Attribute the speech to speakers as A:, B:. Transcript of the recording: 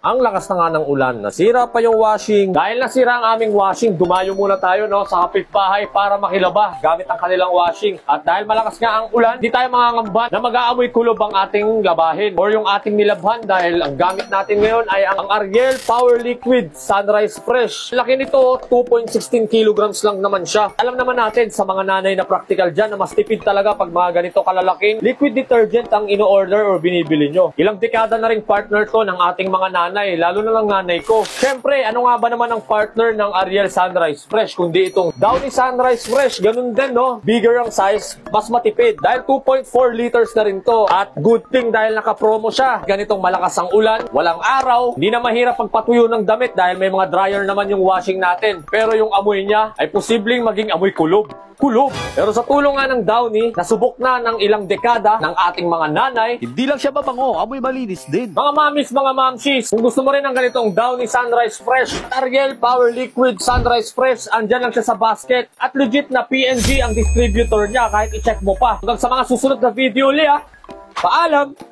A: Ang lakas na nga ng ulan, nasira pa yung washing. Dahil nasira ang aming washing, dumayo muna tayo sa kapitbahay para makilaba gamit ang kanilang washing. At dahil malakas nga ang ulan, di tayo mangangamba na mag-aamoy kulob ang ating labahin or yung ating nilabhan dahil ang gamit natin ngayon ay ang Ariel Power Liquid Sunrise Fresh. Laki nito, 2.16 kilograms lang naman siya. Alam naman natin sa mga nanay na practical dyan na mas tipid talaga pag mga ganito kalalaking liquid detergent ang ino-order or binibili nyo. Ilang dekada na ring partner to ng ating mga nanay, lalo na lang nanay ko. Siyempre, ano nga ba naman ang partner ng Ariel Sunrise Fresh kundi itong Downy Sunrise Fresh? Ganun din, no? Bigger ang size, mas matipid. Dahil 2.4 liters na rin to. At good thing dahil naka-promo siya. Ganitong malakas ang ulan, walang araw, hindi na mahirap pagpatuyo ng damit dahil may mga dryer naman yung washing natin. Pero yung amoy niya ay posibleng maging amoy kulob. Pero sa tulong nga ng Downy, nasubok na ng ilang dekada ng ating mga nanay.
B: Hindi lang siya mabango, amoy malinis din.
A: Mga mamis, mga mamsis, kung gusto mo rin ng ganitong Downy Sunrise Fresh, Ariel Power Liquid Sunrise Fresh, andyan lang siya sa basket. At legit na PNG ang distributor niya kahit i-check mo pa. Hanggang sa mga susunod na video ulit, paalam!